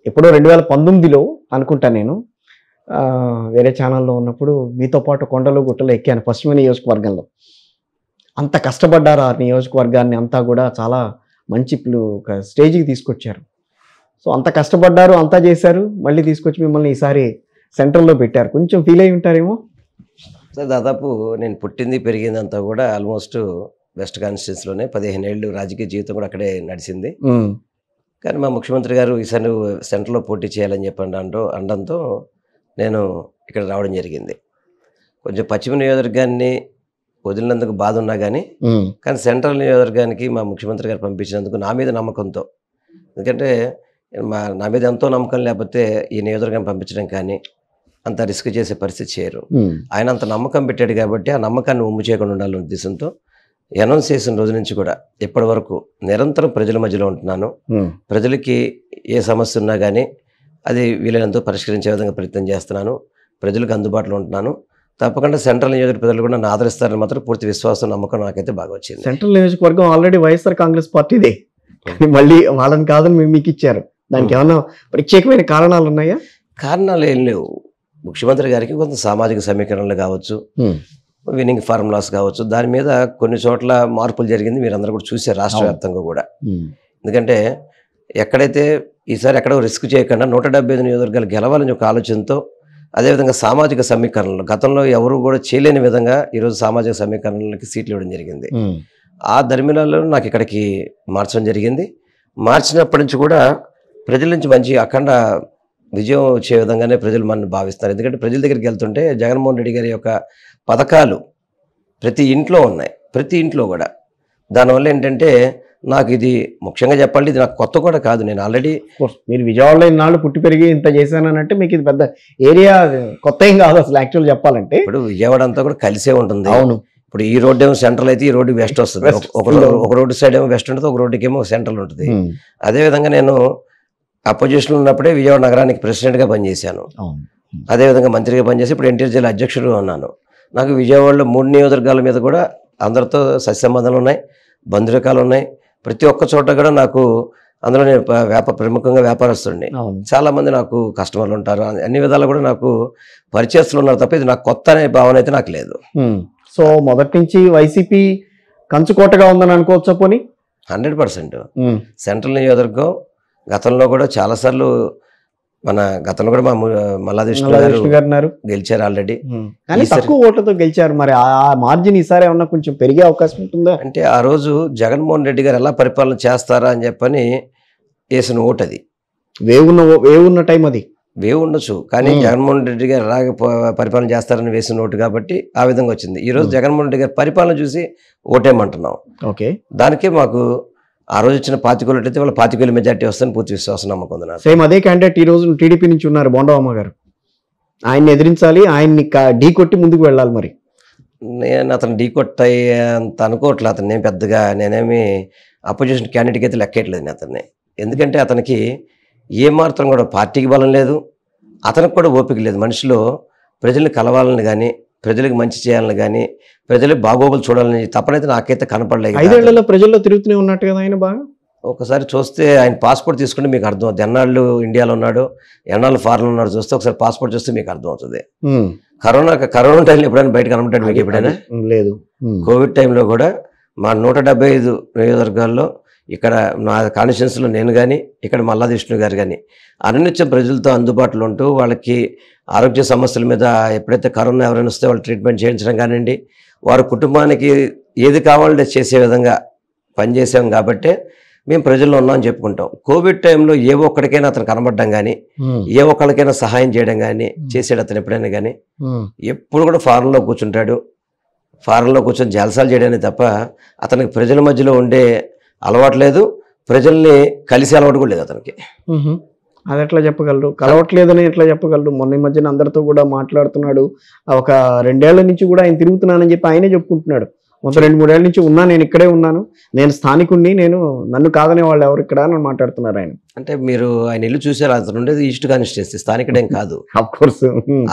ఎప్పుడో 2019లో అనుకుంటా నేను వేరే ఛానల్లో ఉన్నప్పుడు మీతో పాటు కొండలు గుట్టలు ఎక్కాను పశ్చిమ నియోజకవర్గంలో. అంత కష్టపడ్డారు ఆ నియోజకవర్గాన్ని అంతా కూడా చాలా మంచి ఒక స్టేజ్కి తీసుకొచ్చారు. సో అంత కష్టపడ్డారు, అంతా చేశారు, మళ్ళీ తీసుకొచ్చి మిమ్మల్ని ఈసారి సెంట్రల్లో పెట్టారు. కొంచెం ఫీల్ అయి ఉంటారేమో. సార్ దాదాపు నేను పుట్టింది పెరిగిందంతా కూడా ఆల్మోస్ట్ వెస్ట్ కాన్స్టిట్యూన్సీలోనే 15 ఏళ్ళు రాజకీయ జీవితం కూడా అక్కడే నడిచింది. కానీ మా ముఖ్యమంత్రి గారు ఈసారి సెంటర్లో పోటీ చేయాలని చెప్పి అనడంతో నేను ఇక్కడ రావడం జరిగింది. కొంచెం పశ్చిమ నియోజకవర్గాన్ని వదిలినందుకు బాధ ఉన్నా కానీ సెంట్రల్ నియోజకవర్గానికి మా ముఖ్యమంత్రి గారు పంపించినందుకు నా మీద నమ్మకంతో, ఎందుకంటే నా మీద ఎంతో నమ్మకం లేకపోతే ఈ నియోజకవర్గాన్ని పంపించడం కానీ అంత రిస్క్ చేసే పరిస్థితి చేయరు. ఆయన అంత నమ్మకం పెట్టాడు కాబట్టి ఆ నమ్మకాన్ని ఉమ్ము చేయకుండా ఉండాలనే ఉద్దేశంతో అనౌన్స్ చేసిన రోజు నుంచి కూడా ఇప్పటి వరకు నిరంతరం ప్రజల మధ్యలో ఉంటున్నాను. ప్రజలకి ఏ సమస్య ఉన్నా కానీ అది వీలైనంత పరిష్కరించే విధంగా ప్రయత్నం చేస్తున్నాను. ప్రజలకు అందుబాటులో ఉంటున్నాను. తప్పకుండా సెంట్రల్ నియోజకవర్గ ప్రజలు కూడా నన్ను ఆదరిస్తారని మాత్రం పూర్తి విశ్వాసం నమ్మకం నాకైతే బాగా వచ్చింది. సెంట్రల్ నియోజకవర్గం ఆల్రెడీ వైఎస్ఆర్ కాంగ్రెస్ పార్టీదే, మళ్ళీ వాళ్ళని కాదని మీకు ఇచ్చారు. దానికి ఏమన్నా ప్రత్యేకమైన కారణాలు ఉన్నాయా? కారణాలు ఏం లేవు. ముఖ్యమంత్రి గారికి కొంత సామాజిక సమీకరణలు కావచ్చు, విన్నింగ్ ఫార్ములాస్ కావచ్చు, దాని మీద కొన్ని చోట్ల మార్పులు జరిగింది. మీరు అందరూ కూడా చూసారు రాష్ట్ర వ్యాప్తంగా కూడా. ఎందుకంటే ఎక్కడైతే ఈసారి ఎక్కడో రిస్క్ చేయకుండా 175 నియోజకవర్గాలు గెలవాలని ఒక ఆలోచనతో, అదేవిధంగా సామాజిక సమీకరణలు గతంలో ఎవరు కూడా చేయలేని విధంగా ఈరోజు సామాజిక సమీకరణలకి సీట్లు ఇవ్వడం జరిగింది. ఆ ధర్మిలాల్లో నాకు ఇక్కడికి మార్చడం జరిగింది. మార్చినప్పటి నుంచి కూడా ప్రజల నుంచి మంచి అఖండ విజయం వచ్చే విధంగానే ప్రజలు మనల్ని భావిస్తారు. ఎందుకంటే ప్రజల దగ్గరికి వెళ్తుంటే జగన్మోహన్ రెడ్డి గారి యొక్క పథకాలు ప్రతి ఇంట్లో ఉన్నాయి, ప్రతి ఇంట్లో కూడా. దానివల్ల ఏంటంటే నాకు ఇది ముఖ్యంగా చెప్పాలి, ఇది నాకు కొత్త కూడా కాదు. నేను ఆల్రెడీ మీరు విజయవాడలో ఇన్నాళ్ళు పుట్టి పెరిగి ఇంత చేశానంటే మీకు ఇది పెద్ద ఏరియా కొత్త ఏం కాదు అసలు. యాక్చువల్ చెప్పాలంటే ఇప్పుడు విజయవాడ అంతా కూడా కలిసే ఉంటుంది. అవును. ఇప్పుడు ఈ రోడ్డు ఏమో సెంట్రల్ అయితే ఈ రోడ్డు వెస్ట్ వస్తుంది, ఒక రోడ్డు సైడ్ ఏమో వెస్ట్ ఉంటుంది, ఒక రోడ్డుకి ఏమో సెంట్రల్ ఉంటుంది. అదేవిధంగా నేను అపోజిషన్ ఉన్నప్పుడే విజయవాడ నగరానికి ప్రెసిడెంట్గా పనిచేశాను. అదేవిధంగా మంత్రిగా పనిచేసి ఇప్పుడు ఎన్టీఆర్ జిల్లా అధ్యక్షుడు ఉన్నాను. నాకు విజయవాడలో 3 నియోజకవర్గాల మీద కూడా అందరితో సత్సంబంధాలు ఉన్నాయి, బంధురకాలు ఉన్నాయి. ప్రతి ఒక్క చోట కూడా నాకు అందులో నేను ప్రముఖంగా వ్యాపారస్తుండే, చాలామంది నాకు కస్టమర్లు ఉంటారు. అన్ని విధాలు కూడా నాకు పరిచయస్తులు ఉన్నారు తప్ప ఇది నాకు కొత్త అనే భావన అయితే నాకు లేదు. సో మొదటి నుంచి వైసీపీ కంచుకోటగా ఉందని అనుకోవచ్చా? పోనీ 100%. సెంట్రల్ నియోజకవర్గం గతంలో కూడా చాలాసార్లు గతంలో కూడా మా మల్లాదిష్ణు గారు గెలిచారు ఆల్రెడీ. కానీ తక్కువ ఓట్లతో గెలిచారు. మరి ఆ మార్జిన్ ఈసారి ఏమన్నా కొంచెం పెరిగే అవకాశం ఉంటుందా? అంటే ఆ రోజు జగన్మోహన్ రెడ్డి గారు ఎలా పరిపాలన చేస్తారా అని చెప్పని వేసిన ఓటు అది. వేవున్న టైం అది వేవు ఉండొచ్చు, కానీ జగన్మోహన్ రెడ్డి గారు అలాగే పరిపాలన చేస్తారని వేసిన ఓటు కాబట్టి ఆ విధంగా వచ్చింది. ఈ రోజు జగన్మోహన్ రెడ్డి గారి పరిపాలన చూసి ఓటేమంటున్నాం. ఓకే, దానికే మాకు ఆ రోజు ఇచ్చిన 25 అయితే వాళ్ళ 25 మెజార్టీ వస్తుందని పూర్తి విశ్వాసం నమ్మకం ఉంది. సేమ్ అదే క్యాండిడేట్ ఈ రోజు టీడీపీ నుంచి ఉన్నారు బోండవమ్మ గారు. ఆయన్ని ఎదిరించాలి, ఆయన్ని ఢీ కొట్టి ముందుకు వెళ్ళాలి. మరి నేను అతను ఢీ కొట్టాయి అంత అనుకోవట్లేదు. అతను నేను పెద్దగా నేనేమి అపోజిషన్ క్యాండిడేట్కి అయితే లెక్కేయట్లేదు అతన్ని. ఎందుకంటే అతనికి ఏమాత్రం కూడా పార్టీకి బలం లేదు, అతనికి కూడా ఓపిక లేదు. మనిషిలో ప్రజల్ని కలవాలని కానీ, ప్రజలకు మంచి చేయాలని కానీ, ప్రజలకు బాగోగులు చూడాలని తప్పనైతే నాకైతే కనపడలేదు. 5 ఏళ్లలో ప్రజల్లో తిరుగుతూనే ఉన్నట్టు కదా ఆయన. బాగా ఒకసారి చూస్తే ఆయన పాస్పోర్ట్ తీసుకుంటే మీకు అర్థం అవుతుంది. ఎన్నాళ్ళు ఇండియాలో ఉన్నాడు, ఎన్నాళ్ళు ఫారెన్ ఉన్నాడు చూస్తే ఒకసారి పాస్పోర్ట్ చూస్తే మీకు అర్థం అవుతుంది. కరోనా టైంలో ఎప్పుడైనా బయట కనబడ్డాడు మీకు? ఎప్పుడైనా లేదు. కోవిడ్ టైంలో కూడా మా 175 నియోజకవర్గాల్లో ఇక్కడ నా కాన్స్టిట్యున్సీలో నేను కానీ, ఇక్కడ మల్లాదిష్ణు గారు కానీ అనునిత్యం ప్రజలతో అందుబాటులో ఉంటూ వాళ్ళకి ఆరోగ్య సమస్యల మీద ఎప్పుడైతే కరోనా ఎవరైనా వస్తే వాళ్ళు ట్రీట్మెంట్ చేయించడం కానివ్వండి, వారి కుటుంబానికి ఏది కావాలో చేసే విధంగా పనిచేసాం. కాబట్టి మేము ప్రజల్లో ఉన్నామని చెప్పుకుంటాం. కోవిడ్ టైంలో ఏ ఒక్కడికైనా అతను కనబడడం కానీ, ఏ ఒక్కడికైనా సహాయం చేయడం కానీ చేసాడు అతను ఎప్పుడైనా కానీ. ఎప్పుడు కూడా ఫారెన్లో కూర్చుంటాడు, ఫారెన్లో కూర్చొని జలసాలు చేయడానికి తప్ప అతనికి ప్రజల మధ్యలో ఉండే అలవాటు లేదు, ప్రజల్ని కలిసి అలవాటు కూడా లేదు అతనికి. అది ఎట్లా చెప్పగలరు? కలవట్లేదని ఎట్లా చెప్పగలరు? మొన్న ఈ మధ్యన అందరితో కూడా మాట్లాడుతున్నాడు. ఒక 2 ఏళ్ల నుంచి కూడా ఆయన తిరుగుతున్నానని చెప్పి ఆయనే చెప్పుకుంటున్నాడు. మొత్తం 2-3 ఏళ్ళ నుంచి ఉన్నా, నేను ఇక్కడే ఉన్నాను, నేను స్థానికుడిని, నన్ను కాదనే వాళ్ళు ఎవరు ఇక్కడ అని మాట్లాడుతున్నారు ఆయన. అంటే మీరు ఆయన ఇల్లు చూసారు, అతను ఉండేది ఈస్ట్ కాన్స్టిట్యున్సీ, స్థానికుడేం కాదు. ఆఫ్ కోర్స్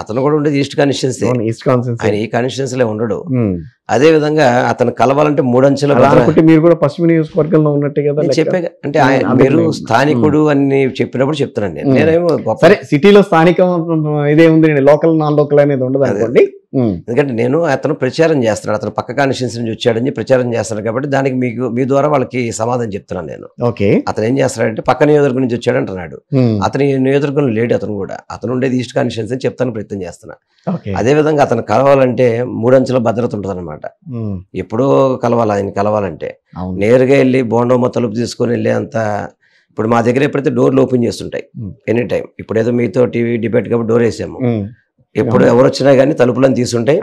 అతను కూడా ఉండేది ఈస్ట్ కాన్స్టిట్యున్సీ, ఈస్ట్ కాన్స్టిట్యున్సీ. ఆయన ఈ కాన్స్టిట్యున్సీలో ఉండడు. అదే విధంగా అతను కలవాలంటే 3 అంచెల అనుకుంటే మీరు కూడా పశ్చిమ నియోజకవర్గంలో ఉన్నట్టే కదా చెప్పే. అంటే ఆయన మీరు స్థానికుడు అని చెప్పినప్పుడు చెప్తున్నాను నేను. నేనేమో సరే సిటీలో స్థానికం ఇదే ఉంది, లోకల్ నాన్ లోకల్ అనేది ఉండదు అనుకోండి. ఎందుకంటే అతను ప్రచారం చేస్తున్నాడు, అతను పక్క కాన్స్టిట్యున్సీ నుంచి వచ్చాడని ప్రచారం చేస్తున్నాడు కాబట్టి దానికి మీ ద్వారా వాళ్ళకి సమాధానం చెప్తున్నాను నేను. ఓకే, అతను ఏం చేస్తున్నాడంటే పక్క నియోజకవర్గం నుంచి వచ్చాడు అంటున్నాడు. అతని నియోజకవర్గంలో లేడు, అతను ఉండేది ఈస్ట్ కాన్స్టిట్యున్సీ అని చెప్తాను ప్రయత్నం చేస్తున్నా. అదే విధంగా అతను కలవాలంటే 3 అంచెల భద్రత ఉంటుంది అనమాట. ఎప్పుడో కలవాలి, ఆయన కలవాలంటే నేరుగా వెళ్ళి బోండమ్మ తలుపు తీసుకొని వెళ్ళే అంత. ఇప్పుడు మా దగ్గర ఎప్పుడైతే డోర్లు ఓపెన్ చేస్తుంటాయి ఎనీ టైం, ఇప్పుడు ఏదో మీతో టీవీ డిబేట్ కాబట్టి డోర్ వేసాము, ఎప్పుడు ఎవరు వచ్చినా కానీ తలుపులను తీసుంటాయి,